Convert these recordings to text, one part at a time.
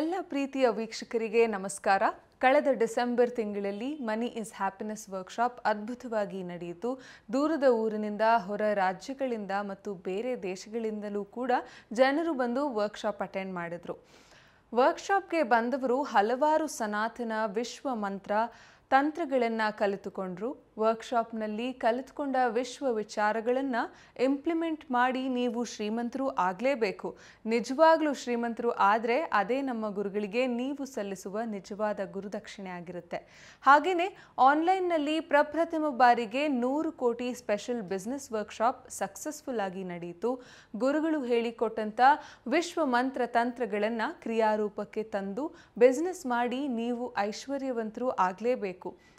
ಎಲ್ಲ ಪ್ರೀತಿಯ ವೀಕ್ಷಕರಿಗೆ ನಮಸ್ಕಾರ. ಕಳೆದ ಡಿಸೆಂಬರ್ ತಿಂಗಳಲ್ಲಿ ಮನಿ ಇಸ್ ಹ್ಯಾಪಿನೆಸ್ ವರ್ಕ್ಶಾಪ್ ಅದ್ಭುತವಾಗಿ ನಡೆಯಿತು. ದೂರದ ಊರಿನಿಂದ, ಹೊರ ರಾಜ್ಯಗಳಿಂದ ಮತ್ತು ಬೇರೆ ದೇಶಗಳಿಂದಲೂ ಕೂಡ ಜನರು ಬಂದು ವರ್ಕ್ಶಾಪ್ ಅಟೆಂಡ್ ಮಾಡಿದ್ರು. ವರ್ಕ್ಶಾಪ್ಗೆ ಬಂದವರು ಹಲವಾರು ಸನಾತನ ವಿಶ್ವ ಮಂತ್ರ ತಂತ್ರಗಳನ್ನು ಕಲಿತುಕೊಂಡ್ರು. ವರ್ಕ್ಶಾಪ್ನಲ್ಲಿ ಕಲಿತುಕೊಂಡ ವಿಶ್ವ ವಿಚಾರಗಳನ್ನು ಇಂಪ್ಲಿಮೆಂಟ್ ಮಾಡಿ ನೀವು ಶ್ರೀಮಂತರು ಆಗಲೇಬೇಕು. ನಿಜವಾಗ್ಲೂ ಶ್ರೀಮಂತರು ಆದರೆ ಅದೇ ನಮ್ಮ ಗುರುಗಳಿಗೆ ನೀವು ಸಲ್ಲಿಸುವ ನಿಜವಾದ ಗುರುದಕ್ಷಿಣೆ ಆಗಿರುತ್ತೆ. ಹಾಗೆಯೇ ಆನ್ಲೈನ್ನಲ್ಲಿ ಪ್ರಪ್ರಥಮ ಬಾರಿಗೆ 100 ಕೋಟಿ ಸ್ಪೆಷಲ್ ಬಿಸ್ನೆಸ್ ವರ್ಕ್ಶಾಪ್ ಸಕ್ಸಸ್ಫುಲ್ ಆಗಿ ನಡೆಯಿತು. ಗುರುಗಳು ಹೇಳಿಕೊಟ್ಟಂಥ ವಿಶ್ವ ಮಂತ್ರ ತಂತ್ರಗಳನ್ನು ಕ್ರಿಯಾರೂಪಕ್ಕೆ ತಂದು ಬಿಸ್ನೆಸ್ ಮಾಡಿ ನೀವು ಐಶ್ವರ್ಯವಂತರು ಆಗಲೇಬೇಕು.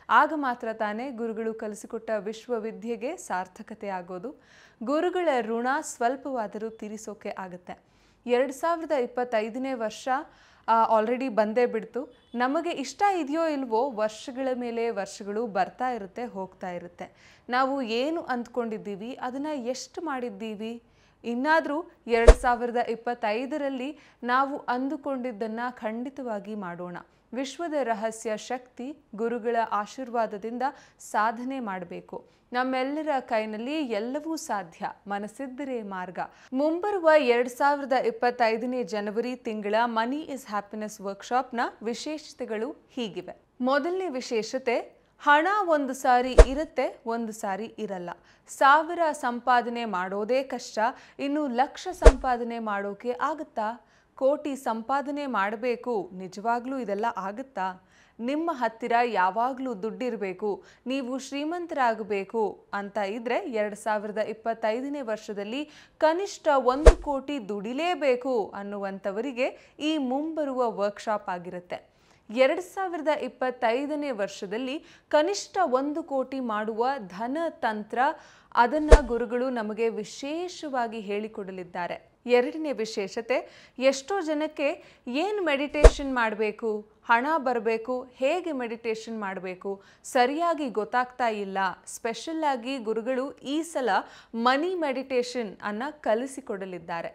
ಆಗ ಮಾತ್ರ ತಾನೇ ಗುರುಗಳು ಕಲಿಸಿಕೊಟ್ಟ ವಿಶ್ವವಿದ್ಯೆಗೆ ಸಾರ್ಥಕತೆ ಆಗೋದು. ಗುರುಗಳ ಋಣ ಸ್ವಲ್ಪವಾದರೂ ತೀರಿಸೋಕೆ ಆಗುತ್ತೆ. 2025ನೇ ವರ್ಷ ಆಲ್ರೆಡಿ ಬಂದೇ ಬಿಡ್ತು. ನಮಗೆ ಇಷ್ಟ ಇದೆಯೋ ಇಲ್ವೋ, ವರ್ಷಗಳ ಮೇಲೆ ವರ್ಷಗಳು ಬರ್ತಾ ಇರುತ್ತೆ, ಹೋಗ್ತಾ ಇರುತ್ತೆ. ನಾವು ಏನು ಅಂದ್ಕೊಂಡಿದ್ದೀವಿ ಅದನ್ನು ಎಷ್ಟು ಮಾಡಿದ್ದೀವಿ? ಇನ್ನಾದರೂ 2025ರಲ್ಲಿ ನಾವು ಅಂದುಕೊಂಡಿದ್ದನ್ನು ಖಂಡಿತವಾಗಿ ಮಾಡೋಣ. ವಿಶ್ವದ ರಹಸ್ಯ ಶಕ್ತಿ ಗುರುಗಳ ಆಶೀರ್ವಾದದಿಂದ ಸಾಧನೆ ಮಾಡಬೇಕು. ನಮ್ಮೆಲ್ಲರ ಕೈನಲ್ಲಿ ಎಲ್ಲವೂ ಸಾಧ್ಯ, ಮನಸ್ಸಿದ್ದರೆ ಮಾರ್ಗ. ಮುಂಬರುವ 2025ನೇ ಜನವರಿ ತಿಂಗಳ ಮನಿ ಇಸ್ ಹ್ಯಾಪಿನೆಸ್ ವರ್ಕ್ಶಾಪ್ನ ವಿಶೇಷತೆಗಳು ಹೀಗಿವೆ. ಮೊದಲನೇ ವಿಶೇಷತೆ, ಹಣ ಒಂದು ಸಾರಿ ಇರುತ್ತೆ, ಒಂದು ಸಾರಿ ಇರಲ್ಲ. 1000 ಸಂಪಾದನೆ ಮಾಡೋದೇ ಕಷ್ಟ, ಇನ್ನು ಲಕ್ಷ ಸಂಪಾದನೆ ಮಾಡೋಕೆ ಆಗುತ್ತಾ? ಕೋಟಿ ಸಂಪಾದನೆ ಮಾಡಬೇಕು, ನಿಜವಾಗ್ಲೂ ಇದೆಲ್ಲ ಆಗುತ್ತಾ? ನಿಮ್ಮ ಹತ್ತಿರ ಯಾವಾಗಲೂ ದುಡ್ಡಿರಬೇಕು, ನೀವು ಶ್ರೀಮಂತರಾಗಬೇಕು ಅಂತ ಇದ್ದರೆ 2025ನೇ ವರ್ಷದಲ್ಲಿ ಕನಿಷ್ಠ 1 ಕೋಟಿ ದುಡಿಲೇಬೇಕು ಅನ್ನುವಂಥವರಿಗೆ ಈ ಮುಂಬರುವ ವರ್ಕ್ಶಾಪ್ ಆಗಿರುತ್ತೆ. 2025ನೇ ವರ್ಷದಲ್ಲಿ ಕನಿಷ್ಠ 1 ಕೋಟಿ ಮಾಡುವ ಧನ ತಂತ್ರ, ಅದನ್ನು ಗುರುಗಳು ನಮಗೆ ವಿಶೇಷವಾಗಿ ಹೇಳಿಕೊಡಲಿದ್ದಾರೆ. ಎರಡನೇ ವಿಶೇಷತೆ, ಎಷ್ಟೋ ಜನಕ್ಕೆ ಏನು ಮೆಡಿಟೇಷನ್ ಮಾಡಬೇಕು, ಹಣ ಬರಬೇಕು, ಹೇಗೆ ಮೆಡಿಟೇಷನ್ ಮಾಡಬೇಕು ಸರಿಯಾಗಿ ಗೊತ್ತಾಗ್ತಾ ಇಲ್ಲ. ಸ್ಪೆಷಲ್ ಆಗಿ ಗುರುಗಳು ಈ ಸಲ ಮನಿ ಮೆಡಿಟೇಷನ್ ಅನ್ನು ಕಲಿಸಿಕೊಡಲಿದ್ದಾರೆ.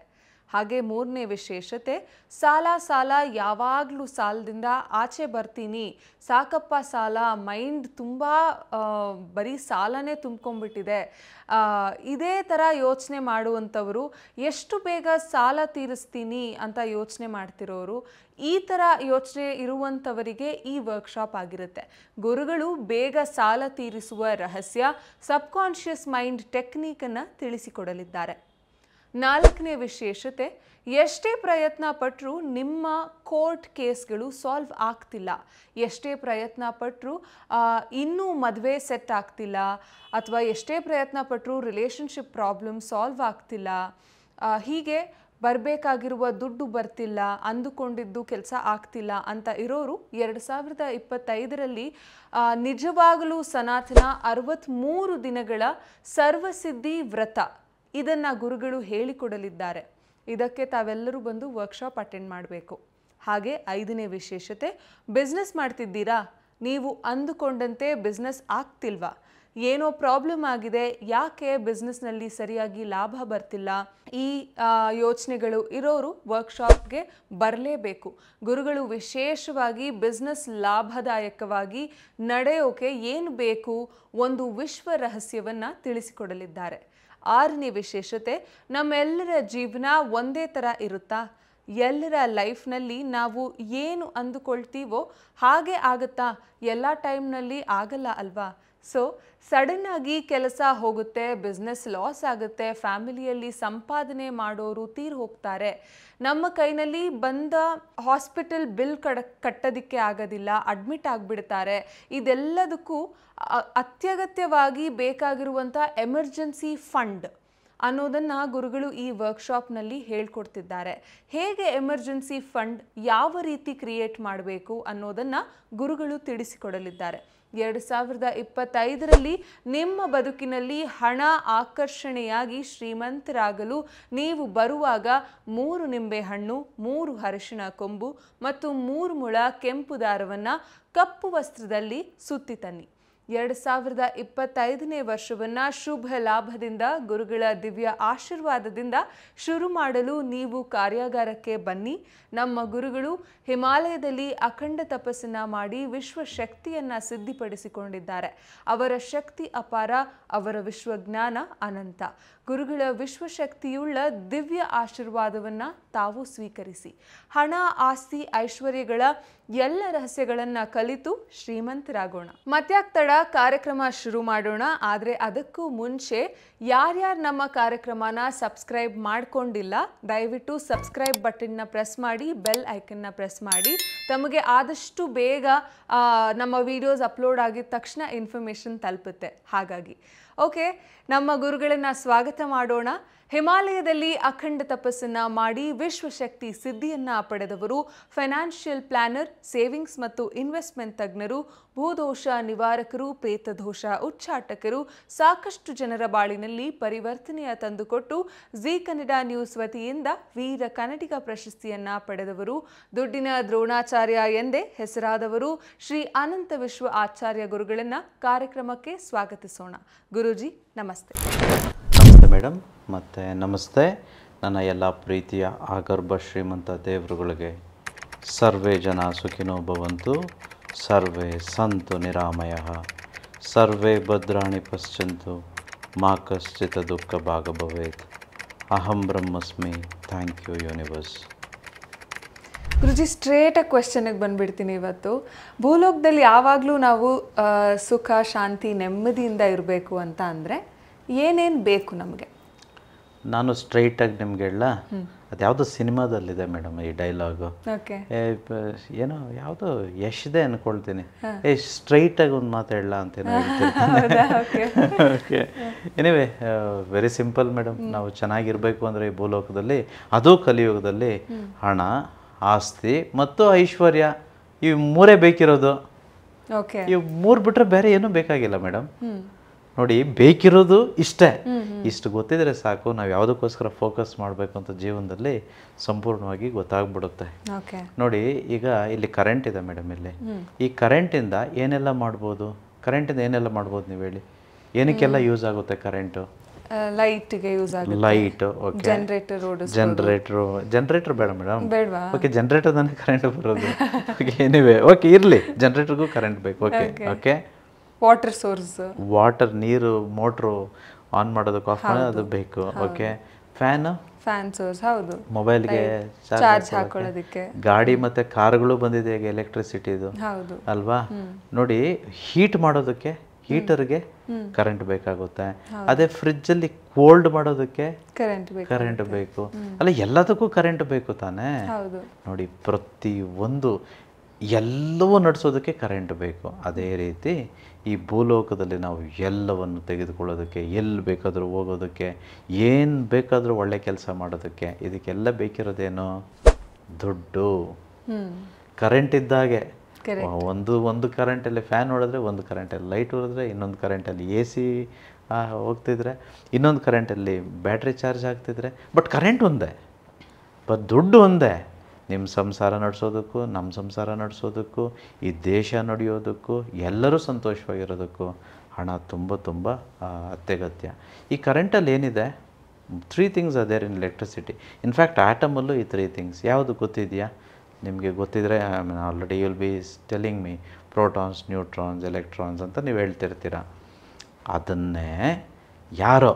ಹಾಗೆ ಮೂರನೇ ವಿಶೇಷತೆ, ಸಾಲ ಯಾವಾಗಲೂ ಸಾಲದಿಂದ ಆಚೆ ಬರ್ತೀನಿ, ಸಾಕಪ್ಪ ಸಾಲ, ಮೈಂಡ್ ತುಂಬ ಬರೀ ಸಾಲನೇ ತುಂಬ್ಕೊಂಡ್ಬಿಟ್ಟಿದೆ, ಇದೇ ಥರ ಯೋಚನೆ ಮಾಡುವಂಥವರು, ಎಷ್ಟು ಬೇಗ ಸಾಲ ತೀರಿಸ್ತೀನಿ ಅಂತ ಯೋಚನೆ ಮಾಡ್ತಿರೋರು, ಈ ಥರ ಯೋಚನೆ ಇರುವಂಥವರಿಗೆ ಈ ವರ್ಕ್ಶಾಪ್ ಆಗಿರುತ್ತೆ. ಗುರುಗಳು ಬೇಗ ಸಾಲ ತೀರಿಸುವ ರಹಸ್ಯ, ಸಬ್ಕಾನ್ಷಿಯಸ್ ಮೈಂಡ್ ಟೆಕ್ನಿಕನ್ನು ತಿಳಿಸಿಕೊಡಲಿದ್ದಾರೆ. ನಾಲ್ಕನೇ ವಿಶೇಷತೆ, ಎಷ್ಟೇ ಪ್ರಯತ್ನ ಪಟ್ಟರೂ ನಿಮ್ಮ ಕೋರ್ಟ್ ಕೇಸ್ಗಳು ಸಾಲ್ವ್ ಆಗ್ತಿಲ್ಲ, ಎಷ್ಟೇ ಪ್ರಯತ್ನ ಪಟ್ಟರೂ ಇನ್ನೂ ಮದುವೆ ಸೆಟ್ ಆಗ್ತಿಲ್ಲ, ಅಥವಾ ಎಷ್ಟೇ ಪ್ರಯತ್ನ ಪಟ್ಟರೂ ರಿಲೇಷನ್ಶಿಪ್ ಪ್ರಾಬ್ಲಮ್ ಸಾಲ್ವ್ ಆಗ್ತಿಲ್ಲ, ಹೀಗೆ ಬರಬೇಕಾಗಿರುವ ದುಡ್ಡು ಬರ್ತಿಲ್ಲ, ಅಂದುಕೊಂಡಿದ್ದು ಕೆಲಸ ಆಗ್ತಿಲ್ಲ ಅಂತ ಇರೋರು 2025ರಲ್ಲಿ ನಿಜವಾಗಲೂ ಸನಾತನ 63 ದಿನಗಳ ಸರ್ವಸಿದ್ಧಿ ವ್ರತ, ಇದನ್ನು ಗುರುಗಳು ಹೇಳಿಕೊಡಲಿದ್ದಾರೆ. ಇದಕ್ಕೆ ತಾವೆಲ್ಲರೂ ಬಂದು ವರ್ಕ್ಶಾಪ್ ಅಟೆಂಡ್ ಮಾಡಬೇಕು. ಹಾಗೆ ಐದನೇ ವಿಶೇಷತೆ, ಬಿಸ್ನೆಸ್ ಮಾಡ್ತಿದ್ದೀರಾ, ನೀವು ಅಂದುಕೊಂಡಂತೆ ಬಿಸ್ನೆಸ್ ಆಗ್ತಿಲ್ವಾ, ಏನೋ ಪ್ರಾಬ್ಲಮ್ ಆಗಿದೆ, ಯಾಕೆ ಬಿಸ್ನೆಸ್ನಲ್ಲಿ ಸರಿಯಾಗಿ ಲಾಭ ಬರ್ತಿಲ್ಲ, ಈ ಯೋಚನೆಗಳು ಇರೋರು ವರ್ಕ್ಶಾಪ್ಗೆ ಬರಲೇಬೇಕು. ಗುರುಗಳು ವಿಶೇಷವಾಗಿ ಬಿಸ್ನೆಸ್ ಲಾಭದಾಯಕವಾಗಿ ನಡೆಯೋಕೆ ಏನು ಬೇಕು, ಒಂದು ವಿಶ್ವ ರಹಸ್ಯವನ್ನು ತಿಳಿಸಿಕೊಡಲಿದ್ದಾರೆ. ಆರನೇ ವಿಶೇಷತೆ, ನಮ್ಮೆಲ್ಲರ ಜೀವನ ಒಂದೇ ಥರ ಇರುತ್ತಾ? ಎಲ್ಲರ ಲೈಫ್ನಲ್ಲಿ ನಾವು ಏನು ಅಂದುಕೊಳ್ತೀವೋ ಹಾಗೆ ಆಗುತ್ತಾ? ಎಲ್ಲ ಟೈಮ್ನಲ್ಲಿ ಆಗಲ್ಲ ಅಲ್ವಾ? ಸೊ ಸಡನ್ನಾಗಿ ಕೆಲಸ ಹೋಗುತ್ತೆ, ಬಿಸ್ನೆಸ್ ಲಾಸ್ ಆಗುತ್ತೆ, ಫ್ಯಾಮಿಲಿಯಲ್ಲಿ ಸಂಪಾದನೆ ಮಾಡೋರು ತೀರ್ ಹೋಗ್ತಾರೆ, ನಮ್ಮ ಕೈನಲ್ಲಿ ಬಂದ ಹಾಸ್ಪಿಟಲ್ ಬಿಲ್ ಕಟ್ಟೋದಕ್ಕೆ ಆಗೋದಿಲ್ಲ, ಅಡ್ಮಿಟ್ ಆಗಿಬಿಡ್ತಾರೆ. ಇದೆಲ್ಲದಕ್ಕೂ ಅತ್ಯಗತ್ಯವಾಗಿ ಬೇಕಾಗಿರುವಂಥ ಎಮರ್ಜೆನ್ಸಿ ಫಂಡ್ ಅನ್ನೋದನ್ನು ಗುರುಗಳು ಈ ವರ್ಕ್ಶಾಪ್ನಲ್ಲಿ ಹೇಳ್ಕೊಡ್ತಿದ್ದಾರೆ. ಹೇಗೆ ಎಮರ್ಜೆನ್ಸಿ ಫಂಡ್ ಯಾವ ರೀತಿ ಕ್ರಿಯೇಟ್ ಮಾಡಬೇಕು ಅನ್ನೋದನ್ನು ಗುರುಗಳು ತಿಳಿಸಿಕೊಡಲಿದ್ದಾರೆ. 2025ರಲ್ಲಿ ನಿಮ್ಮ ಬದುಕಿನಲ್ಲಿ ಹಣ ಆಕರ್ಷಣೆಯಾಗಿ ಶ್ರೀಮಂತರಾಗಲು ನೀವು ಬರುವಾಗ 3 ನಿಂಬೆಹಣ್ಣು, 3 ಅರಿಶಿಣ ಕೊಂಬು ಮತ್ತು 3 ಮುಳ ಕೆಂಪು ದಾರವನ್ನು ಕಪ್ಪು ವಸ್ತ್ರದಲ್ಲಿ ಸುತ್ತಿ ತನ್ನಿ. 2025ನೇ ವರ್ಷವನ್ನ ಶುಭ ಲಾಭದಿಂದ ಗುರುಗಳ ದಿವ್ಯ ಆಶೀರ್ವಾದದಿಂದ ಶುರು ಮಾಡಲು ನೀವು ಕಾರ್ಯಾಗಾರಕ್ಕೆ ಬನ್ನಿ. ನಮ್ಮ ಗುರುಗಳು ಹಿಮಾಲಯದಲ್ಲಿ ಅಖಂಡ ತಪಸ್ಸನ್ನ ಮಾಡಿ ವಿಶ್ವಶಕ್ತಿಯನ್ನ ಸಿದ್ಧಿಪಡಿಸಿಕೊಂಡಿದ್ದಾರೆ. ಅವರ ಶಕ್ತಿ ಅಪಾರ, ಅವರ ವಿಶ್ವಜ್ಞಾನ ಅನಂತ. ಗುರುಗಳ ವಿಶ್ವಶಕ್ತಿಯುಳ್ಳ ದಿವ್ಯ ಆಶೀರ್ವಾದವನ್ನ ತಾವು ಸ್ವೀಕರಿಸಿ ಹಣ, ಆಸ್ತಿ, ಐಶ್ವರ್ಯಗಳ ಎಲ್ಲ ರಹಸ್ಯಗಳನ್ನ ಕಲಿತು ಶ್ರೀಮಂತರಾಗೋಣ. ಮತ್ಯಾಕ್ ತಡ, ಕಾರ್ಯಕ್ರಮ ಶುರು ಮಾಡೋಣ. ಆದರೆ ಅದಕ್ಕೂ ಮುಂಚೆ ಯಾರ್ಯಾರು ನಮ್ಮ ಕಾರ್ಯಕ್ರಮನ ಸಬ್ಸ್ಕ್ರೈಬ್ ಮಾಡ್ಕೊಂಡಿಲ್ಲ, ದಯವಿಟ್ಟು ಸಬ್ಸ್ಕ್ರೈಬ್ ಬಟನ್ನ ಪ್ರೆಸ್ ಮಾಡಿ, ಬೆಲ್ ಐಕನ್ನ ಪ್ರೆಸ್ ಮಾಡಿ. ತಮಗೆ ಆದಷ್ಟು ಬೇಗ ನಮ್ಮ ವಿಡಿಯೋಸ್ ಅಪ್ಲೋಡ್ ಆಗಿದ ತಕ್ಷಣ ಇನ್ಫಾರ್ಮೇಷನ್ ತಲುಪುತ್ತೆ. ಹಾಗಾಗಿ ಓಕೆ, ನಮ್ಮ ಗುರುಗಳನ್ನ ಸ್ವಾಗತ ಮಾಡೋಣ. ಹಿಮಾಲಯದಲ್ಲಿ ಅಖಂಡ ತಪಸ್ಸನ್ನ ಮಾಡಿ ವಿಶ್ವಶಕ್ತಿ ಸಿದ್ಧಿಯನ್ನ ಪಡೆದವರು, ಫೈನಾನ್ಷಿಯಲ್ ಪ್ಲಾನರ್, ಸೇವಿಂಗ್ಸ್ ಮತ್ತು ಇನ್ವೆಸ್ಟ್ಮೆಂಟ್ ತಜ್ಞರು, ಭೂದೋಷ ನಿವಾರಕರು, ಪ್ರೇತದೋಷ ಉಚ್ಚಾಟಕರು, ಸಾಕಷ್ಟು ಜನರ ಬಾಳಿನಲ್ಲಿ ಪರಿವರ್ತನೆಯ ತಂದುಕೊಟ್ಟು ಜಿ ಕನ್ನಡ ನ್ಯೂಸ್ ವತಿಯಿಂದ ವೀರ ಕನ್ನಡಿಗ ಪ್ರಶಸ್ತಿಯನ್ನ ಪಡೆದವರು, ದುಡ್ಡಿನ ದ್ರೋಣಾಚಾರ್ಯ ಎಂದೇ ಹೆಸರಾದವರು ಶ್ರೀ ಅನಂತ ವಿಶ್ವ ಆಚಾರ್ಯ ಗುರುಗಳನ್ನ ಕಾರ್ಯಕ್ರಮಕ್ಕೆ ಸ್ವಾಗತಿಸೋಣ. ಗುರೂಜಿ ನಮಸ್ತೆ. ನಮಸ್ತೆ ಮೇಡಮ್, ಮತ್ತು ನಮಸ್ತೆ ನನ್ನ ಎಲ್ಲ ಪ್ರೀತಿಯ ಆಗರ್ಭ ಶ್ರೀಮಂತ ದೇವರುಗಳಿಗೆ. ಸರ್ವೇ ಜನ ಸುಖಿನೋ ಭವಂತು, ಸರ್ವೇ ಸಂತು ನಿರಾಮಯಃ, ಸರ್ವೇ ಭದ್ರಾಣಿ ಪಶ್ಯಂತು, ಮಾ ಕಶ್ಚಿತ್ ದುಃಖ ಭಾಗ ಭವೇತ್. ಅಹಂ ಬ್ರಹ್ಮಸ್ಮಿ. Thank you universe. ಗುರುಜಿ, ಸ್ಟ್ರೇಟಾಗಿ ಕ್ವೆಶ್ಚನ್ಗೆ ಬಂದುಬಿಡ್ತೀನಿ. ಇವತ್ತು ಭೂಲೋಕದಲ್ಲಿ ಯಾವಾಗಲೂ ನಾವು ಸುಖ, ಶಾಂತಿ, ನೆಮ್ಮದಿಯಿಂದ ಇರಬೇಕು ಅಂತ ಅಂದರೆ ಏನೇನು ಬೇಕು ನಮಗೆ? ನಾನು ಸ್ಟ್ರೈಟಾಗಿ ನಿಮ್ಗೆ ಹೇಳ, ಅದು ಯಾವುದೋ ಸಿನಿಮಾದಲ್ಲಿದೆ ಮೇಡಮ್ ಈ ಡೈಲಾಗು. ಏನೋ ಯಾವುದೋ ಯಶ್ದೆ ಅಂದ್ಕೊಳ್ತೀನಿ. ಸ್ಟ್ರೈಟಾಗಿ ಒಂದು ಮಾತು ಹೇಳ ಅಂತ okay. Anyway, very simple madam. ನಾವು ಚೆನ್ನಾಗಿರಬೇಕು ಅಂದರೆ ಈ ಭೂಲೋಕದಲ್ಲಿ, ಅದು ಕಲಿಯುಗದಲ್ಲಿ, ಹಣ, ಆಸ್ತಿ ಮತ್ತು ಐಶ್ವರ್ಯ, ಇವು ಮೂರೇ ಬೇಕಿರೋದು. ಇವು ಮೂರು ಬಿಟ್ಟರೆ ಬೇರೆ ಏನೂ ಬೇಕಾಗಿಲ್ಲ ಮೇಡಮ್. ನೋಡಿ, ಬೇಕಿರೋದು ಇಷ್ಟೇ. ಇಷ್ಟು ಗೊತ್ತಿದ್ರೆ ಸಾಕು, ನಾವು ಯಾವುದಕ್ಕೋಸ್ಕರ ಫೋಕಸ್ ಮಾಡಬೇಕು ಅಂತ ಜೀವನದಲ್ಲಿ ಸಂಪೂರ್ಣವಾಗಿ ಗೊತ್ತಾಗ್ಬಿಡುತ್ತೆ. ನೋಡಿ, ಈಗ ಇಲ್ಲಿ ಕರೆಂಟ್ ಇದೆ ಮೇಡಮ್. ಇಲ್ಲಿ ಈ ಕರೆಂಟಿಂದ ಏನೆಲ್ಲ ಮಾಡ್ಬೋದು? ಕರೆಂಟಿಂದ ಏನೆಲ್ಲ ಮಾಡ್ಬೋದು ನೀವು ಹೇಳಿ? ಏನಕ್ಕೆಲ್ಲ ಯೂಸ್ ಆಗುತ್ತೆ ಕರೆಂಟು? ಲೈಟ್ಗೆ ಯೂಸ್ ಆಗುತ್ತೆ. Light, okay. ಜನರೇಟರ್ ಬೇಡ ಮೇಡಮ್. ಓಕೆ, ಜನರೇಟರ್ದಾನೆ ಕರೆಂಟ್ ಬರೋದು. ಓಕೆ, ಎನಿವೆ, ಓಕೆ, ಇರಲಿ, ಜನರೇಟರ್ಗೂ ಕರೆಂಟ್ ಬೇಕು. Okay okay. Water source, water, ನೀರು, ಮೋಟ್ರು ಆನ್ ಮಾಡೋದಕ್ಕೆ, ಆಫ್ ಮಾಡೋದು ಬೇಕು. ಓಕೆ. ಫ್ಯಾನ್ ಸೋರ್ಸ್, ಹೌದು. ಮೊಬೈಲ್ಗೆ ಚಾರ್ಜ್ ಹಾಕೊಳ್ಳೋದಕ್ಕೆ. ಗಾಡಿ ಮತ್ತೆ ಕಾರ್ಗಳು ಬಂದಿದೆ ಈಗ, ಎಲೆಕ್ಟ್ರಿಸಿಟಿದು, ಅಲ್ವಾ? ನೋಡಿ, ಹೀಟ್ ಮಾಡೋದಕ್ಕೆ ಹೀಟರ್ಗೆ ಕರೆಂಟ್ ಬೇಕಾಗುತ್ತೆ. ಅದೇ ಫ್ರಿಜ್ ಅಲ್ಲಿ ಕೋಲ್ಡ್ ಮಾಡೋದಕ್ಕೆ ಕರೆಂಟ್ ಬೇಕು. ಅಲ್ಲ, ಎಲ್ಲದಕ್ಕೂ ಕರೆಂಟ್ ಬೇಕು ತಾನೇ. ನೋಡಿ, ಪ್ರತಿ ಒಂದು ಎಲ್ಲವೂ ನಡೆಸೋದಕ್ಕೆ ಕರೆಂಟ್ ಬೇಕು. ಅದೇ ರೀತಿ ಈ ಭೂಲೋಕದಲ್ಲಿ ನಾವು ಎಲ್ಲವನ್ನು ತೆಗೆದುಕೊಳ್ಳೋದಕ್ಕೆ, ಎಲ್ಲಿ ಬೇಕಾದರೂ ಹೋಗೋದಕ್ಕೆ, ಏನು ಬೇಕಾದರೂ ಒಳ್ಳೆ ಕೆಲಸ ಮಾಡೋದಕ್ಕೆ, ಇದಕ್ಕೆಲ್ಲ ಬೇಕಿರೋದೇನು? ದುಡ್ಡು. ಕರೆಂಟ್ ಇದ್ದಾಗೆ ಒಂದು ಕರೆಂಟಲ್ಲಿ ಫ್ಯಾನ್ ಹೊಡೆದ್ರೆ, ಒಂದು ಕರೆಂಟಲ್ಲಿ ಲೈಟ್ ಹೊಡೆದ್ರೆ, ಇನ್ನೊಂದು ಕರೆಂಟಲ್ಲಿ AC ಹೋಗ್ತಿದ್ರೆ, ಇನ್ನೊಂದು ಕರೆಂಟಲ್ಲಿ ಬ್ಯಾಟ್ರಿ ಚಾರ್ಜ್ ಆಗ್ತಿದ್ರೆ. ಬಟ್ ಕರೆಂಟ್ ಒಂದೇ, ಬಟ್ ದುಡ್ಡು ಒಂದೇ. ನಿಮ್ಮ ಸಂಸಾರ ನಡೆಸೋದಕ್ಕೂ, ನಮ್ಮ ಸಂಸಾರ ನಡೆಸೋದಕ್ಕೂ, ಈ ದೇಶ ನಡೆಯೋದಕ್ಕೂ, ಎಲ್ಲರೂ ಸಂತೋಷವಾಗಿರೋದಕ್ಕೂ ಹಣ ತುಂಬ ತುಂಬ ಅತ್ಯಗತ್ಯ. ಈ ಕರೆಂಟಲ್ಲಿ ಏನಿದೆ? 3 things are there in electricity. In fact ಆಟಮಲ್ಲೂ ಈ 3 ಥಿಂಗ್ಸ್. ಯಾವುದು ಗೊತ್ತಿದೆಯಾ ನಿಮಗೆ? ಗೊತ್ತಿದ್ರೆ already you will be telling me protons, neutrons, electrons ಅಂತ ನೀವು ಹೇಳ್ತಿರ್ತೀರ. ಅದನ್ನೇ ಯಾರೋ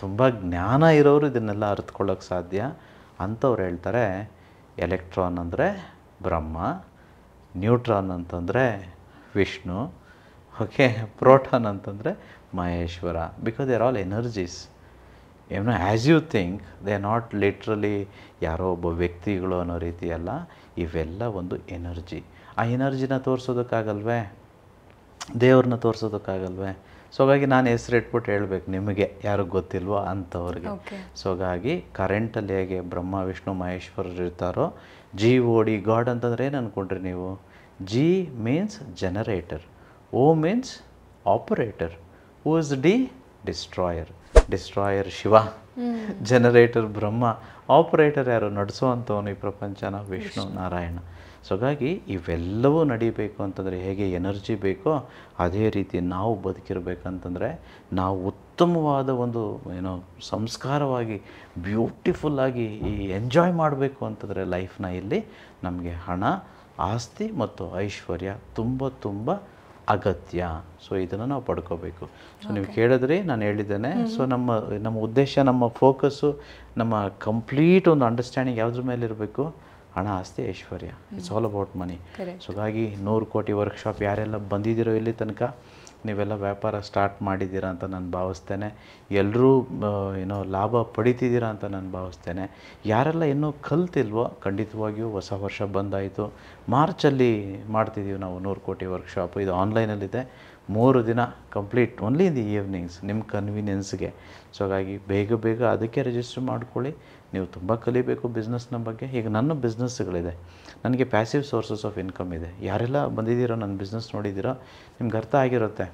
ತುಂಬ ಜ್ಞಾನ ಇರೋರು ಇದನ್ನೆಲ್ಲ ಅರ್ಥಕೊಳ್ಳೋಕ್ಕೆ ಸಾಧ್ಯ ಅಂಥವ್ರು ಹೇಳ್ತಾರೆ, ಎಲೆಕ್ಟ್ರಾನ್ ಅಂದರೆ ಬ್ರಹ್ಮ, ನ್ಯೂಟ್ರಾನ್ ಅಂತಂದರೆ ವಿಷ್ಣು, ಓಕೆ, ಪ್ರೋಟಾನ್ ಅಂತಂದರೆ Maheshwara. Because they are all energies. ಏನೋ as you think, they are not literally ಯಾರೋ ಒಬ್ಬ ವ್ಯಕ್ತಿಗಳು ಅನ್ನೋ ರೀತಿ ಅಲ್ಲ. ಇವೆಲ್ಲ ಒಂದು ಎನರ್ಜಿ. ಆ ಎನರ್ಜಿನ ತೋರಿಸೋದಕ್ಕಾಗಲ್ವೇ? ದೇವ್ರನ್ನ ತೋರಿಸೋದಕ್ಕಾಗಲ್ವೇ? ಸೊ ಹಾಗಾಗಿ ನಾನು ಹೆಸರಿಟ್ಬಿಟ್ಟು ಹೇಳಬೇಕು ನಿಮಗೆ, ಯಾರಿಗೆ ಗೊತ್ತಿಲ್ವೋ ಅಂಥವ್ರಿಗೆ. ಸೊ ಹಾಗಾಗಿ ಕರೆಂಟಲ್ಲಿ ಹೇಗೆ ಬ್ರಹ್ಮ, ವಿಷ್ಣು, ಮಹೇಶ್ವರರು ಇರ್ತಾರೋ, GOD, ಗಾಡ್ ಅಂತಂದರೆ ಏನು ಅಂದ್ಕೊಂಡ್ರಿ ನೀವು? G means generator, O means operator, who is destroyer. Destroyer Shiva, generator Brahma, operator ಯಾರು? ನಡೆಸೋ ಅಂಥವನು ಈ ಪ್ರಪಂಚನ ವಿಷ್ಣು ನಾರಾಯಣ. ಸೊ ಹಾಗಾಗಿ ಇವೆಲ್ಲವೂ ನಡಿಬೇಕು ಅಂತಂದರೆ ಹೇಗೆ ಎನರ್ಜಿ ಬೇಕೋ ಅದೇ ರೀತಿ ನಾವು ಬದುಕಿರಬೇಕಂತಂದರೆ ನಾವು ಉತ್ತಮವಾದ ಒಂದು ಏನೋ ಸಂಸ್ಕಾರವಾಗಿ ಬ್ಯೂಟಿಫುಲ್ಲಾಗಿ ಈ ಎಂಜಾಯ್ ಮಾಡಬೇಕು ಅಂತಂದರೆ ಲೈಫ್ನ ಇಲ್ಲಿ ನಮಗೆ ಹಣ, ಆಸ್ತಿ ಮತ್ತು ಐಶ್ವರ್ಯ ತುಂಬ ಅಗತ್ಯ. ಸೊ ಇದನ್ನು ನಾವು ಪಡ್ಕೋಬೇಕು. ಸೊ ನೀವು ಕೇಳಿದ್ರಿ, ನಾನು ಹೇಳಿದ್ದೇನೆ. ಸೊ ನಮ್ಮ ಉದ್ದೇಶ, ನಮ್ಮ ಫೋಕಸ್ಸು, ನಮ್ಮ ಕಂಪ್ಲೀಟ್ ಒಂದು ಅಂಡರ್ಸ್ಟ್ಯಾಂಡಿಂಗ್ ಯಾವುದ್ರ ಮೇಲೆ ಇರಬೇಕು? ಹಣ, ಆಸ್ತಿ, ಐಶ್ವರ್ಯ. It's all about money. So ಹಾಗಾಗಿ 100 ಕೋಟಿ ವರ್ಕ್ಶಾಪ್ ಯಾರೆಲ್ಲ ಬಂದಿದ್ದೀರೋ ಇಲ್ಲಿ ತನಕ, ನೀವೆಲ್ಲ ವ್ಯಾಪಾರ ಸ್ಟಾರ್ಟ್ ಮಾಡಿದ್ದೀರಾ ಅಂತ ನಾನು ಭಾವಿಸ್ತೇನೆ. ಎಲ್ಲರೂ ಏನೋ ಲಾಭ ಪಡಿತಿದ್ದೀರಾ ಅಂತ ನಾನು ಭಾವಿಸ್ತೇನೆ. ಯಾರೆಲ್ಲ ಇನ್ನೂ ಕಲ್ತಿಲ್ವೋ, ಖಂಡಿತವಾಗಿಯೂ ಹೊಸ ವರ್ಷ ಬಂದಾಯಿತು. ಮಾರ್ಚಲ್ಲಿ ಮಾಡ್ತಿದ್ದೀವಿ ನಾವು 100 ಕೋಟಿ ವರ್ಕ್ಶಾಪ್. ಇದು ಆನ್ಲೈನಲ್ಲಿದೆ, 3 ದಿನ complete, only in the evenings, ನಿಮ್ಮ ಕನ್ವೀನಿಯನ್ಸ್ಗೆ. ಸೊ ಹಾಗಾಗಿ ಬೇಗ ಅದಕ್ಕೆ ರಿಜಿಸ್ಟರ್ ಮಾಡ್ಕೊಳ್ಳಿ. ನೀವು ತುಂಬ ಕಲಿಬೇಕು ಬಿಸ್ನೆಸ್ನ ಬಗ್ಗೆ. ಈಗ ನನ್ನ ಬಿಸ್ನೆಸ್ಗಳಿದೆ, ನನಗೆ ಪ್ಯಾಸಿವ್ ಸೋರ್ಸಸ್ ಆಫ್ ಇನ್ಕಮ್ ಇದೆ. ಯಾರೆಲ್ಲ ಬಂದಿದ್ದೀರೋ, ನನ್ನ ಬಿಸ್ನೆಸ್ ನೋಡಿದ್ದೀರೋ, ನಿಮ್ಗೆ ಅರ್ಥ ಆಗಿರುತ್ತೆ.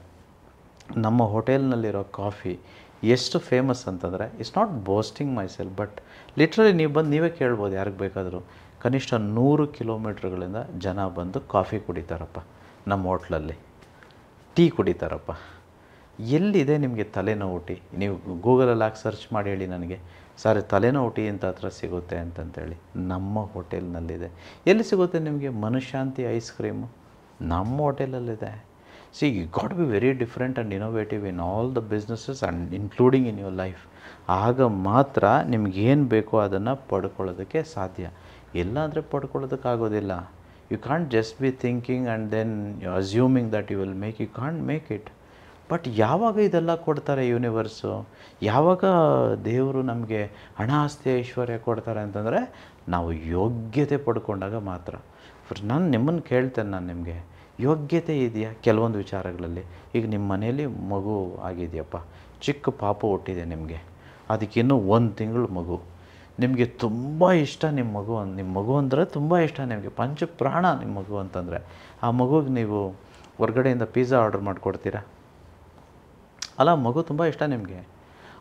ನಮ್ಮ ಹೋಟೆಲ್ನಲ್ಲಿರೋ ಕಾಫಿ ಎಷ್ಟು ಫೇಮಸ್ ಅಂತಂದರೆ, it's not boasting my self, but literally ನೀವು ಬಂದು ನೀವೇ ಕೇಳ್ಬೋದು ಯಾರಿಗೆ ಬೇಕಾದರೂ. ಕನಿಷ್ಠ 100 ಕಿಲೋಮೀಟ್ರ್ಗಳಿಂದ ಜನ ಬಂದು ಕಾಫಿ ಕುಡಿತಾರಪ್ಪ, ನಮ್ಮ ಹೋಟ್ಲಲ್ಲಿ ಟೀ ಕುಡಿತಾರಪ್ಪ. ಎಲ್ಲಿದೆ ನಿಮಗೆ ತಲೆನೋವು ಟೀ? ನೀವು ಗೂಗಲಲ್ಲಿ ಹಾಕಿ ಸರ್ಚ್ ಮಾಡಿ ಹೇಳಿ ನನಗೆ, ಸರ್ ತಲೆನೋವು ಟೀ ಅಂತ ಹತ್ರ ಸಿಗುತ್ತೆ ಅಂತಂತೇಳಿ. ನಮ್ಮ ಹೋಟೆಲ್ನಲ್ಲಿದೆ. ಎಲ್ಲಿ ಸಿಗುತ್ತೆ ನಿಮಗೆ ಮನಃಶಾಂತಿ ಐಸ್ ಕ್ರೀಮು? ನಮ್ಮ ಹೋಟೆಲಲ್ಲಿದೆ. See, you got be very different and innovative in all the businesses and including in your life. ಆಗ ಮಾತ್ರ ನಿಮಗೇನು ಬೇಕೋ ಅದನ್ನು ಪಡ್ಕೊಳ್ಳೋದಕ್ಕೆ ಸಾಧ್ಯ. ಇಲ್ಲಾಂದರೆ ಪಡ್ಕೊಳ್ಳೋದಕ್ಕಾಗೋದಿಲ್ಲ. You can't just be thinking and then assuming that you will make. You can't make it. But ಯಾವಾಗ ಇದೆಲ್ಲ ಕೊಡ್ತಾರೆ ಯೂನಿವರ್ಸು, ಯಾವಾಗ ದೇವರು ನಮಗೆ ಹಣ, ಆಸ್ತಿ, ಐಶ್ವರ್ಯ ಕೊಡ್ತಾರೆ ಅಂತಂದರೆ ನಾವು ಯೋಗ್ಯತೆ ಪಡ್ಕೊಂಡಾಗ ಮಾತ್ರ. ನಾನು ನಿಮ್ಮನ್ನು ಕೇಳ್ತೇನೆ, ನಾನು ನಿಮಗೆ ಯೋಗ್ಯತೆ ಇದೆಯಾ ಕೆಲವೊಂದು ವಿಚಾರಗಳಲ್ಲಿ? ಈಗ ನಿಮ್ಮ ಮನೆಯಲ್ಲಿ ಮಗು ಆಗಿದೆಯಪ್ಪ, ಚಿಕ್ಕ ಪಾಪು ಹುಟ್ಟಿದೆ ನಿಮಗೆ, ಅದಕ್ಕಿನ್ನೂ 1 ತಿಂಗಳು ಮಗು. ನಿಮಗೆ ತುಂಬ ಇಷ್ಟ ನಿಮ್ಮ ಮಗು ಅಂದರೆ ತುಂಬ ಇಷ್ಟ ನಿಮಗೆ, ಪಂಚಪ್ರಾಣ ನಿಮ್ಮ ಮಗು ಅಂತಂದರೆ. ಆ ಮಗುಗೆ ನೀವು ಹೊರಗಡೆಯಿಂದ ಪಿಜ್ಜಾ ಆರ್ಡರ್ ಮಾಡಿಕೊಡ್ತೀರಾ? ಅಲ್ಲ, ಮಗು ತುಂಬ ಇಷ್ಟ ನಿಮಗೆ.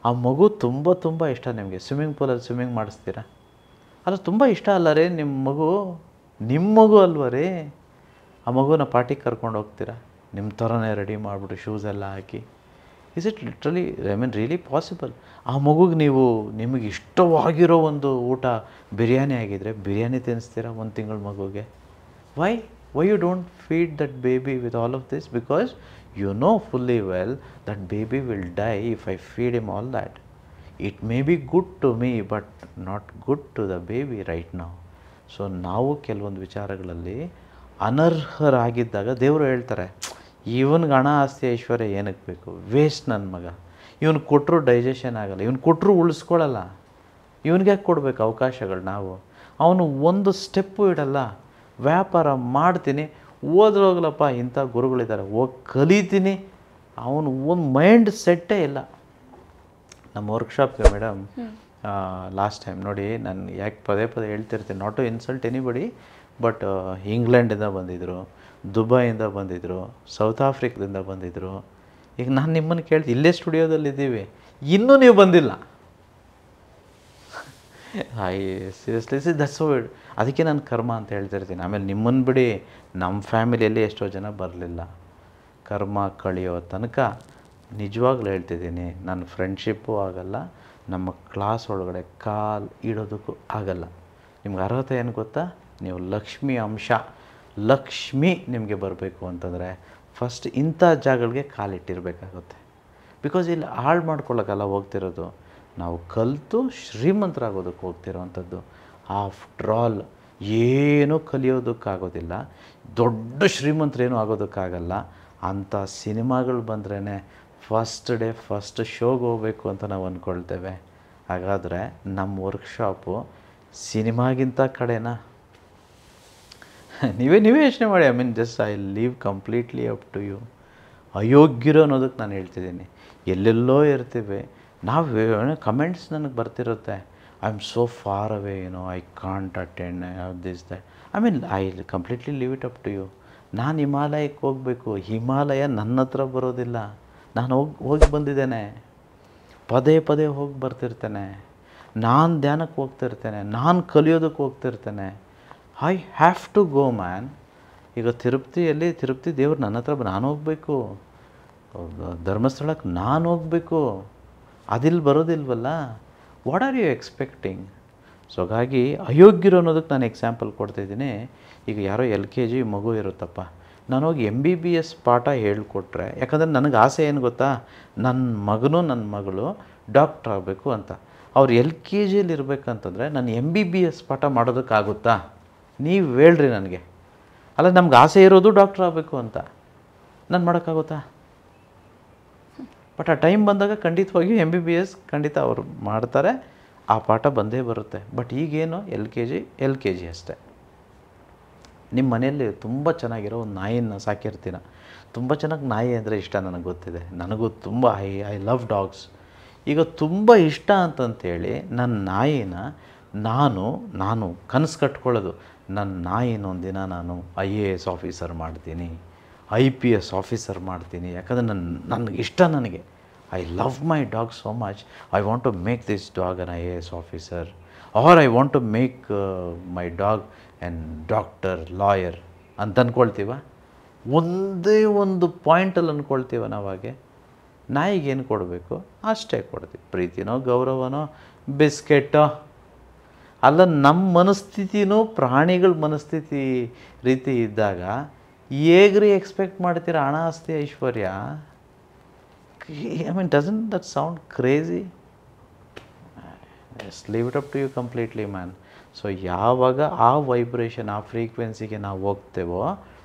ಆ ಮಗು ತುಂಬ ಇಷ್ಟ ನಿಮಗೆ. ಸ್ವಿಮ್ಮಿಂಗ್ ಪೂಲಲ್ಲಿ ಸ್ವಿಮ್ಮಿಂಗ್ ಮಾಡಿಸ್ತೀರಾ? ಅಲ್ಲ, ತುಂಬ ಇಷ್ಟ ಅಲ್ಲ ರೀ ನಿಮ್ಮ ಮಗು ಅಲ್ವ ರೀ? ಆ ಮಗುನ ಪಾರ್ಟಿಗೆ ಕರ್ಕೊಂಡು ಹೋಗ್ತೀರಾ? ನಿಮ್ಮ ಥರನೇ ರೆಡಿ ಮಾಡಿಬಿಟ್ಟು ಶೂಸ್ ಎಲ್ಲ ಹಾಕಿ. Is it literally, I mean really possible? ಆ ಮಗುಗೆ ನೀವು ನಿಮಗೆ ಇಷ್ಟವಾಗಿರೋ ಒಂದು ಊಟ ಬಿರಿಯಾನಿ ಆಗಿದ್ದರೆ ಬಿರಿಯಾನಿ ತಿನ್ನಿಸ್ತೀರಾ 1 ತಿಂಗಳ ಮಗುಗೆ? Why you don't feed that baby with all of this? Because you know fully well that baby will die if I feed him all that. It may be good to me but not good to the baby right now. So ನಾವು ಕೆಲವೊಂದು ವಿಚಾರಗಳಲ್ಲಿ ಅನರ್ಹರಾಗಿದ್ದಾಗ ದೇವರು ಹೇಳ್ತಾರೆ, ಇವನಿಗೆ ಹಣ, ಆಸ್ತಿ, ಐಶ್ವರ್ಯ ಏನಕ್ಕೆ ಬೇಕು? ವೇಸ್ಟ್ ನನ್ನ ಮಗ. ಇವನು ಕೊಟ್ಟರು ಡೈಜೆಷನ್ ಆಗಲ್ಲ, ಇವನು ಕೊಟ್ಟರು ಉಳಿಸ್ಕೊಳ್ಳಲ್ಲ. ಇವನಿಗೆ ಯಾಕೆ ಕೊಡಬೇಕು ಅವಕಾಶಗಳು? ಅವನು ಒಂದು ಸ್ಟೆಪ್ಪು ಇಡಲ್ಲ. ವ್ಯಾಪಾರ ಮಾಡ್ತೀನಿ, ಓದ್ರೋಗ್ಲಪ್ಪ, ಇಂಥ ಗುರುಗಳಿದ್ದಾರೆ, ಹೋಗಿ ಕಲಿತೀನಿ, ಅವನು ಒಂದು ಮೈಂಡ್ ಸೆಟ್ಟೇ ಇಲ್ಲ. ನಮ್ಮ ವರ್ಕ್ಶಾಪ್ಗೆ ಮೇಡಮ್ ಲಾಸ್ಟ್ ಟೈಮ್ ನೋಡಿ, ನಾನು ಯಾಕೆ ಪದೇ ಹೇಳ್ತಿರ್ತೀನಿ, not to insult anybody, but ಇಂಗ್ಲೆಂಡಿಂದ ಬಂದಿದ್ದರು, ದುಬೈಯಿಂದ ಬಂದಿದ್ದರು, ಸೌತ್ ಆಫ್ರಿಕಾದಿಂದ ಬಂದಿದ್ದರು. ಈಗ ನಾನು ನಿಮ್ಮನ್ನು ಕೇಳ್ತೀನಿ, ಇಲ್ಲೇ ಸ್ಟುಡಿಯೋದಲ್ಲಿದ್ದೀವಿ, ಇನ್ನೂ ನೀವು ಬಂದಿಲ್ಲ. Seriously that's so it. ಅದಕ್ಕೆ ನಾನು ಕರ್ಮ ಅಂತ ಹೇಳ್ತಿರ್ತೀನಿ. ಆಮೇಲೆ ನಿಮ್ಮನ್ನು ಬಿಡಿ, ನಮ್ಮ ಫ್ಯಾಮಿಲಿಯಲ್ಲಿ ಎಷ್ಟೋ ಜನ ಬರಲಿಲ್ಲ. ಕರ್ಮ ಕಳೆಯೋ ತನಕ ನಿಜವಾಗ್ಲೂ ಹೇಳ್ತಿದ್ದೀನಿ, ನನ್ನ ಫ್ರೆಂಡ್ಶಿಪ್ಪು ಆಗಲ್ಲ, ನಮ್ಮ ಕ್ಲಾಸ್ ಒಳಗಡೆ ಕಾಲು ಇಡೋದಕ್ಕೂ ಆಗಲ್ಲ. ನಿಮ್ಗೆ ಅರ್ಹತೆ ಏನು ಗೊತ್ತಾ? ನೀವು ಲಕ್ಷ್ಮಿ ಅಂಶ, ಲಕ್ಷ್ಮಿ ನಿಮಗೆ ಬರಬೇಕು ಅಂತಂದರೆ ಫಸ್ಟ್ ಇಂಥ ಜಾಗಗಳಿಗೆ ಕಾಲಿಟ್ಟಿರಬೇಕಾಗುತ್ತೆ. ಬಿಕಾಸ್ ಇಲ್ಲಿ ಹಾಳು ಮಾಡ್ಕೊಳ್ಳೋಕ್ಕಲ್ಲ ಹೋಗ್ತಿರೋದು, ನಾವು ಕಲಿತು ಶ್ರೀಮಂತರಾಗೋದಕ್ಕೆ ಹೋಗ್ತಿರೋವಂಥದ್ದು. ಆಫ್ಟರ್ ಆಲ್ ಏನೂ ಕಲಿಯೋದಕ್ಕಾಗೋದಿಲ್ಲ, ದೊಡ್ಡ ಶ್ರೀಮಂತರೇನೂ ಆಗೋದಕ್ಕಾಗಲ್ಲ. ಅಂಥ ಸಿನಿಮಾಗಳು ಬಂದ್ರೇ ಫಸ್ಟ್ ಡೇ ಫಸ್ಟ್ ಶೋಗೆ ಹೋಗಬೇಕು ಅಂತ ನಾವು ಅಂದ್ಕೊಳ್ತೇವೆ. ಹಾಗಾದರೆ ನಮ್ಮ ವರ್ಕ್ಶಾಪು ಸಿನಿಮಾಗಿಂತ ಕಡೆನಾ? ನೀವೇ ಯೋಚನೆ ಮಾಡಿ. I mean just I leave completely up to you. ಅಯೋಗ್ಯರು ಅನ್ನೋದಕ್ಕೆ ನಾನು ಹೇಳ್ತಿದ್ದೀನಿ. ಎಲ್ಲೆಲ್ಲೋ ಇರ್ತೀವಿ ನಾವು. ಕಮೆಂಟ್ಸ್ ನನಗೆ ಬರ್ತಿರುತ್ತೆ, I am so far away, I can't attend, I have this that. I mean I completely leave it up to you. ನಾನು ಹಿಮಾಲಯಕ್ಕೆ ಹೋಗಬೇಕು, ಹಿಮಾಲಯ ನನ್ನ ಹತ್ರ ಬರೋದಿಲ್ಲ. ನಾನು ಹೋಗಿ ಬಂದಿದ್ದೇನೆ, ಪದೇ ಹೋಗಿ ಬರ್ತಿರ್ತೇನೆ. ನಾನು ಧ್ಯಾನಕ್ಕೆ ಹೋಗ್ತಿರ್ತೇನೆ, ನಾನು ಕಲಿಯೋದಕ್ಕೆ ಹೋಗ್ತಿರ್ತೇನೆ. I have to go man. ಈಗ ತಿರುಪತಿ ದೇವ್ರು ನನ್ನ ಹತ್ರ ನಾನು ಹೋಗಬೇಕು, ಧರ್ಮಸ್ಥಳಕ್ಕೆ ನಾನು ಹೋಗಬೇಕು, ಅದಿಲ್ಲಿ ಬರೋದಿಲ್ವಲ್ಲ. What are you expecting? So ಹಾಗಾಗಿ ಅಯೋಗ್ಯರು ಅನ್ನೋದಕ್ಕೆ ನಾನು ಎಕ್ಸಾಂಪಲ್ ಕೊಡ್ತಾಯಿದ್ದೀನಿ. ಈಗ ಯಾರೋ LKG ಮಗು ಇರುತ್ತಪ್ಪ, ನಾನು ಹೋಗಿ MBBS ಪಾಠ ಹೇಳಿಕೊಟ್ರೆ, ಯಾಕಂದರೆ ನನಗೆ ಆಸೆ ಏನು ಗೊತ್ತಾ, ನನ್ನ ಮಗನು ನನ್ನ ಮಗಳು ಡಾಕ್ಟ್ರ್ ಆಗಬೇಕು ಅಂತ. ಅವ್ರು LKGಯಲ್ಲಿ ಇರಬೇಕಂತಂದರೆ ನಾನು MBBS ಪಾಠ ಮಾಡೋದಕ್ಕಾಗುತ್ತಾ? ನೀವು ಹೇಳ್ರಿ ನನಗೆ. ಅಲ್ಲ, ನಮ್ಗೆ ಆಸೆ ಇರೋದು ಡಾಕ್ಟ್ರ್ ಆಗಬೇಕು ಅಂತ, ನಾನು ಮಾಡೋಕ್ಕಾಗುತ್ತಾ? ಬಟ್ ಆ ಟೈಮ್ ಬಂದಾಗ ಖಂಡಿತವಾಗಿಯೂ MBBS ಖಂಡಿತ ಅವರು ಮಾಡ್ತಾರೆ, ಆ ಪಾಠ ಬಂದೇ ಬರುತ್ತೆ. ಬಟ್ ಈಗೇನು LKG ಅಷ್ಟೇ. ನಿಮ್ಮ ಮನೆಯಲ್ಲಿ ತುಂಬ ಚೆನ್ನಾಗಿರೋ ಒಂದು ನಾಯಿನ ಸಾಕಿರ್ತೀರ. ತುಂಬ ಚೆನ್ನಾಗಿ ನಾಯಿ ಅಂದರೆ ಇಷ್ಟ, ನನಗೆ ಗೊತ್ತಿದೆ. ನನಗೂ ತುಂಬ ಐ ಲವ್ ಡಾಗ್ಸ್. ಈಗ ತುಂಬ ಇಷ್ಟ ಅಂತಂತೇಳಿ ನನ್ನ ನಾಯಿನ ನಾನು ಕನಸು ಕಟ್ಕೊಳ್ಳೋದು, ನನ್ನ ನಾಯಿನ ಒಂದಿನ ನಾನು IAS ಆಫೀಸರ್ ಮಾಡ್ತೀನಿ, IPS ಆಫೀಸರ್ ಮಾಡ್ತೀನಿ. ಯಾಕಂದರೆ ನನಗೆ ಇಷ್ಟ, ನನಗೆ I love my dog so much. I want to make this dog an IAS officer, or I want to make my dog and doctor, lawyer ಅಂತ ಅಂದ್ಕೊಳ್ತೀವ. ಒಂದೇ ಒಂದು ಪಾಯಿಂಟಲ್ಲಿ ಅಂದ್ಕೊಳ್ತೀವ ನಾವಾಗೆ. ನಾಯಿಗೇನು ಕೊಡಬೇಕು ಅಷ್ಟೇ ಕೊಡ್ತೀವಿ, ಪ್ರೀತಿನೋ ಗೌರವನೋ ಬಿಸ್ಕೆಟೋ. ಅಲ್ಲ, ನಮ್ಮ ಮನಸ್ಥಿತಿನೂ ಪ್ರಾಣಿಗಳ ಮನಸ್ಥಿತಿ ರೀತಿ ಇದ್ದಾಗ ಹೇಗ್ರಿ ಎಕ್ಸ್ಪೆಕ್ಟ್ ಮಾಡ್ತೀರಾ ಹಣ, ಆಸ್ತಿ, ಐಶ್ವರ್ಯ? I mean, doesn't that sound crazy? Just leave it up to you completely man. So ಯಾವಾಗ ಆ ವೈಬ್ರೇಷನ್, ಆ ಫ್ರೀಕ್ವೆನ್ಸಿಗೆ ನಾವು ಹೋಗ್ತೇವೋ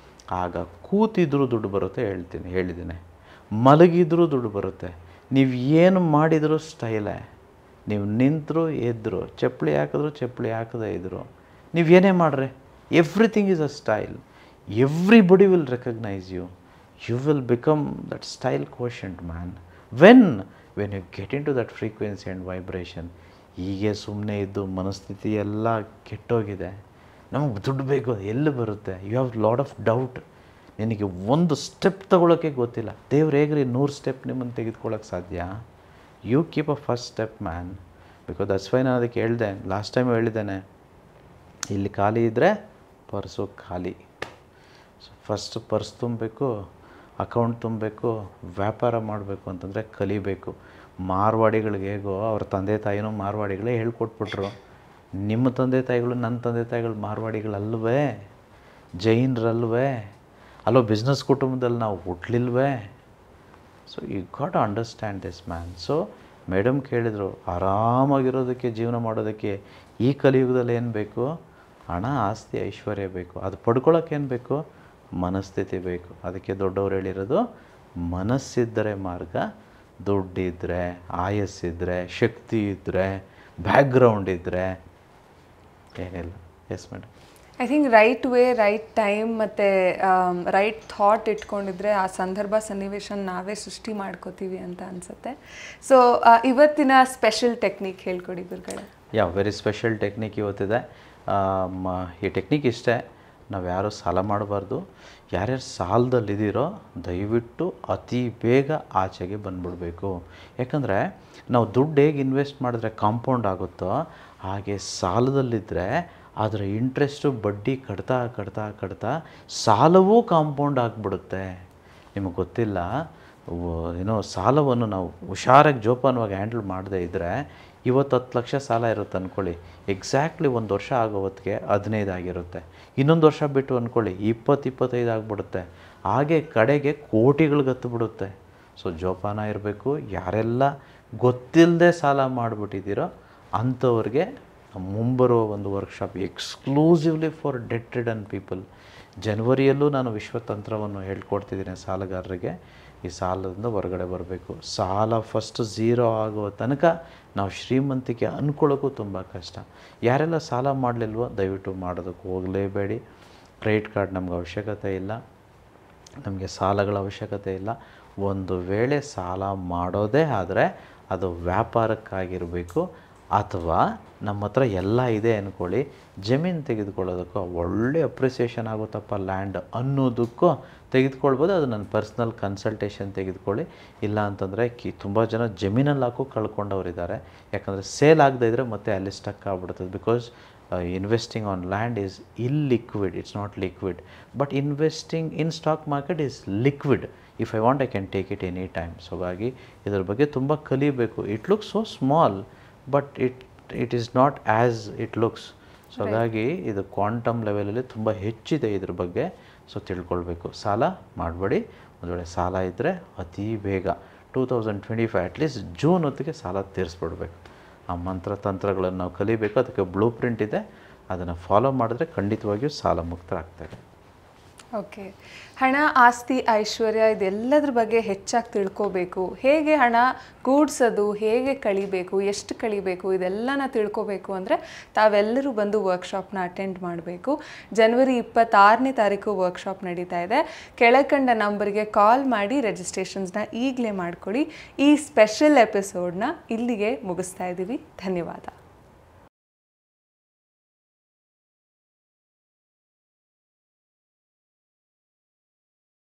ಆಗ ಕೂತಿದ್ರೂ ದುಡ್ಡು ಬರುತ್ತೆ. ಹೇಳಿದ್ದೀನಿ, ಮಲಗಿದ್ರೂ ದುಡ್ಡು ಬರುತ್ತೆ. ನೀವು ಏನು ಮಾಡಿದರೂ ಸ್ಟೈಲೇ. ನೀವು ನಿಂತರೂ ಎದ್ದರು, ಚಪ್ಪಲಿ ಹಾಕಿದ್ರು ಚಪ್ಪಲಿ ಹಾಕದೇ ಇದ್ದರು, ನೀವು ಏನೇ ಮಾಡ್ರಿ, everything is a style. Everybody will recognise you. You will become that style quotient man when you get into that frequency and vibration. ಹೀಗೆ ಸುಮ್ಮನೆ ಇದ್ದು ಮನಸ್ಥಿತಿ ಎಲ್ಲ ಕೆಟ್ಟೋಗಿದೆ. ನಮಗೆ ದುಡ್ಡು ಬೇಕು, ಎಲ್ಲಿ ಬರುತ್ತೆ? You have lot of doubt. ನಿನಗೆ ಒಂದು ಸ್ಟೆಪ್ ತೊಗೊಳೋಕ್ಕೆ ಗೊತ್ತಿಲ್ಲ. ದೇವ್ರು ಹೇಗ್ರಿ 100 ಸ್ಟೆಪ್ ನಿಮ್ಮನ್ನು ತೆಗೆದುಕೊಳ್ಳೋಕ್ಕೆ ಸಾಧ್ಯ? You keep a first step man. Because that's why ನಾನು ಅದಕ್ಕೆ ಹೇಳಿದೆ, ಲಾಸ್ಟ್ ಟೈಮ್ ಹೇಳಿದ್ದೇನೆ, ಇಲ್ಲಿ ಖಾಲಿ ಇದ್ದರೆ ಪರ್ಸು ಖಾಲಿ. ಸೊ ಫಸ್ಟ್ ಪರ್ಸ್ ತುಂಬಬೇಕು, ಅಕೌಂಟ್ ತುಂಬಬೇಕು, ವ್ಯಾಪಾರ ಮಾಡಬೇಕು ಅಂತಂದರೆ ಕಲಿಬೇಕು. ಮಾರ್ವಾಡಿಗಳಿಗೆ ಹೇಗೋ ಅವ್ರ ತಂದೆ ತಾಯಿನೂ ಮಾರ್ವಾಡಿಗಳೇ ಹೇಳ್ಕೊಟ್ಬಿಟ್ರು. ನಿಮ್ಮ ತಂದೆ ತಾಯಿಗಳು, ನನ್ನ ತಂದೆ ತಾಯಿಗಳು ಮಾರ್ವಾಡಿಗಳಲ್ವೇ? ಜೈನರಲ್ವೇ? ಅಲ್ಲೋ ಬಿಸ್ನೆಸ್ ಕುಟುಂಬದಲ್ಲಿ ನಾವು ಹುಟ್ಟಲಿಲ್ವೇ? So you got to understand this man. So madam ಕೇಳಿದರು, ಆರಾಮಾಗಿರೋದಕ್ಕೆ, ಜೀವನ ಮಾಡೋದಕ್ಕೆ ಈ ಕಲಿಯುಗದಲ್ಲಿ ಏನು ಬೇಕು? ಹಣ, ಆಸ್ತಿ, ಐಶ್ವರ್ಯ ಬೇಕು. ಅದು ಪಡ್ಕೊಳ್ಳೋಕ್ಕೇನು ಬೇಕು? ಮನಸ್ಥಿತಿ ಬೇಕು. ಅದಕ್ಕೆ ದೊಡ್ಡವ್ರು ಹೇಳಿರೋದು, ಮನಸ್ಸಿದ್ದರೆ ಮಾರ್ಗ, ದುಡ್ಡಿದ್ದರೆ, ಆಯಸ್ಸಿದ್ದರೆ, ಶಕ್ತಿ ಇದ್ದರೆ, ಬ್ಯಾಕ್ಗ್ರೌಂಡ್ ಇದ್ದರೆ ಏನಿಲ್ಲ. Yes madam. I think right way, right time ಮತ್ತು ರೈಟ್ ಥಾಟ್ ಇಟ್ಕೊಂಡಿದ್ರೆ ಆ ಸಂದರ್ಭ ಸನ್ನಿವೇಶ ನಾವೇ ಸೃಷ್ಟಿ ಮಾಡ್ಕೋತೀವಿ ಅಂತ ಅನಿಸುತ್ತೆ. ಸೊ ಇವತ್ತಿನ ಸ್ಪೆಷಲ್ ಟೆಕ್ನಿಕ್ ಹೇಳ್ಕೊಡಿ ಗುರುಗಳೇ. ವೆರಿ ಸ್ಪೆಷಲ್ ಟೆಕ್ನಿಕ್ ಇವತ್ತಿದೆ. ಈ ಟೆಕ್ನಿಕ್ ಇಷ್ಟೇ, ನಾವು ಯಾರೂ ಸಾಲ ಮಾಡಬಾರ್ದು. ಯಾರ್ಯಾರು ಸಾಲದಲ್ಲಿದ್ದೀರೋ ದಯವಿಟ್ಟು ಅತಿ ಬೇಗ ಆಚೆಗೆ ಬಂದುಬಿಡಬೇಕು. ಯಾಕಂದರೆ ನಾವು ದುಡ್ಡು ಹೇಗೆ ಇನ್ವೆಸ್ಟ್ ಮಾಡಿದ್ರೆ ಕಾಂಪೌಂಡ್ ಆಗುತ್ತೋ ಹಾಗೆ ಸಾಲದಲ್ಲಿದ್ದರೆ ಅದರ ಇಂಟ್ರೆಸ್ಟು, ಬಡ್ಡಿ ಕಟ್ತಾ ಸಾಲವೂ ಕಾಂಪೌಂಡ್ ಆಗಿಬಿಡುತ್ತೆ. ನಿಮಗೆ ಗೊತ್ತಿಲ್ಲ, ಏನೋ ಸಾಲವನ್ನು ನಾವು ಹುಷಾರಾಗಿ ಜೋಪಾನವಾಗಿ ಹ್ಯಾಂಡಲ್ ಮಾಡದೇ ಇದ್ದರೆ, ಇವತ್ತು 10 ಲಕ್ಷ ಸಾಲ ಇರುತ್ತೆ ಅಂದ್ಕೊಳ್ಳಿ, ಎಕ್ಸಾಕ್ಟ್ಲಿ 1 ವರ್ಷ ಆಗೋ ಹೊತ್ತಿಗೆ 15 ಆಗಿರುತ್ತೆ. ಇನ್ನೊಂದು ವರ್ಷ ಬಿಟ್ಟು ಅಂದ್ಕೊಳ್ಳಿ 20-25 ಆಗಿಬಿಡುತ್ತೆ. ಹಾಗೆ ಕಡೆಗೆ ಕೋಟಿಗಳಿಗೆ ಹತ್ತಿಬಿಡುತ್ತೆ. ಸೊ ಜೋಪಾನ ಇರಬೇಕು. ಯಾರೆಲ್ಲ ಗೊತ್ತಿಲ್ಲದೆ ಸಾಲ ಮಾಡಿಬಿಟ್ಟಿದ್ದೀರೋ ಅಂಥವ್ರಿಗೆ ಮುಂಬರುವ ಒಂದು workshop exclusively for debt ridden people. ಜನವರಿಯಲ್ಲೂ ನಾನು ವಿಶ್ವತಂತ್ರವನ್ನು ಹೇಳ್ಕೊಡ್ತಿದ್ದೀನಿ ಸಾಲಗಾರರಿಗೆ. ಈ ಸಾಲದಿಂದ ಹೊರಗಡೆ ಬರಬೇಕು. ಸಾಲ ಫಸ್ಟ್ 0 ಆಗುವ ತನಕ ನಾವು ಶ್ರೀಮಂತಿಕೆ ಅಂದ್ಕೊಳ್ಳೋಕ್ಕೂ ತುಂಬ ಕಷ್ಟ. ಯಾರೆಲ್ಲ ಸಾಲ ಮಾಡಲಿಲ್ವೋ ದಯವಿಟ್ಟು ಮಾಡೋದಕ್ಕೆ ಹೋಗಲೇಬೇಡಿ. ಕ್ರೆಡಿಟ್ ಕಾರ್ಡ್ ನಮ್ಗೆ ಅವಶ್ಯಕತೆ ಇಲ್ಲ, ನಮಗೆ ಸಾಲಗಳ ಅವಶ್ಯಕತೆ ಇಲ್ಲ. ಒಂದು ವೇಳೆ ಸಾಲ ಮಾಡೋದೇ ಆದರೆ ಅದು ವ್ಯಾಪಾರಕ್ಕಾಗಿರಬೇಕು, ಅಥವಾ ನಮ್ಮ ಹತ್ರ ಎಲ್ಲ ಇದೆ ಅಂದ್ಕೊಳ್ಳಿ, ಜಮೀನು ತೆಗೆದುಕೊಳ್ಳೋದಕ್ಕೋ ಒಳ್ಳೆ ಅಪ್ರಿಸಿಯೇಷನ್ ಆಗುತ್ತಪ್ಪ ಲ್ಯಾಂಡ್ ಅನ್ನೋದಕ್ಕೂ ತೆಗೆದುಕೊಳ್ಬೋದು. ಅದು ನನ್ನ ಪರ್ಸ್ನಲ್ ಕನ್ಸಲ್ಟೇಷನ್ ತೆಗೆದುಕೊಳ್ಳಿ. ಇಲ್ಲ ಅಂತಂದರೆ ತುಂಬ ಜನ ಜಮೀನಲ್ಲಿ ಹಾಕೋ ಕಳ್ಕೊಂಡವರಿದ್ದಾರೆ. ಯಾಕಂದರೆ ಸೇಲ್ ಆಗದೇ ಇದ್ದರೆ ಮತ್ತೆ ಅಲ್ಲಿ ಸ್ಟಕ್ ಆಗ್ಬಿಡ್ತದೆ. Because investing on land is illiquid, it's not liquid, but investing in stock market is liquid. If I want, I can take it any time. So ಹಾಗಾಗಿ ಇದರ ಬಗ್ಗೆ ತುಂಬ ಕಲಿಬೇಕು. It looks so small, but it is not as it looks. So ಹಾಗಾಗಿ ಇದು quantum ಲೆವೆಲಲ್ಲಿ ತುಂಬ ಹೆಚ್ಚಿದೆ ಇದ್ರ ಬಗ್ಗೆ. ಸೊ ತಿಳ್ಕೊಳ್ಬೇಕು. ಸಾಲ ಮಾಡಬೇಡಿ. ಒಂದು ವೇಳೆ ಸಾಲ ಇದ್ದರೆ ಅತಿ ಬೇಗ 2025 ಅಟ್ಲೀಸ್ಟ್ ಜೂನ್ ಹೊತ್ತಿಗೆ ಸಾಲ ತೀರಿಸ್ಬಿಡ್ಬೇಕು. ಆ ಮಂತ್ರ ತಂತ್ರಗಳನ್ನು ನಾವು ಕಲಿಬೇಕು. ಅದಕ್ಕೆ ಬ್ಲೂ ಪ್ರಿಂಟ್ ಇದೆ, ಅದನ್ನು ಫಾಲೋ ಮಾಡಿದ್ರೆ ಖಂಡಿತವಾಗಿಯೂ ಸಾಲ ಮುಕ್ತರಾಗ್ತಾರೆ. ಓಕೆ, ಹಣ, ಆಸ್ತಿ, ಐಶ್ವರ್ಯ ಇದೆಲ್ಲದ್ರ ಬಗ್ಗೆ ಹೆಚ್ಚಾಗಿ ತಿಳ್ಕೋಬೇಕು. ಹೇಗೆ ಹಣ ಕೂಡ್ಸೋದು, ಹೇಗೆ ಕಳಿಬೇಕು, ಎಷ್ಟು ಕಳಿಬೇಕು, ಇದೆಲ್ಲನ ತಿಳ್ಕೋಬೇಕು ಅಂದರೆ ತಾವೆಲ್ಲರೂ ಬಂದು ವರ್ಕ್ಶಾಪ್ನ ಅಟೆಂಡ್ ಮಾಡಬೇಕು. ಜನವರಿ 26ನೇ ತಾರೀಕು ವರ್ಕ್ಶಾಪ್ ನಡೀತಾ ಇದೆ. ಕೆಳಕಂಡ ನಂಬರ್ಗೆ ಕಾಲ್ ಮಾಡಿ ರಿಜಿಸ್ಟ್ರೇಷನ್ಸ್ನ ಈಗಲೇ ಮಾಡ್ಕೊಳ್ಳಿ. ಈ ಸ್ಪೆಷಲ್ ಎಪಿಸೋಡ್ನ ಇಲ್ಲಿಗೆ ಮುಗಿಸ್ತಾ ಇದ್ದೀವಿ. ಧನ್ಯವಾದ.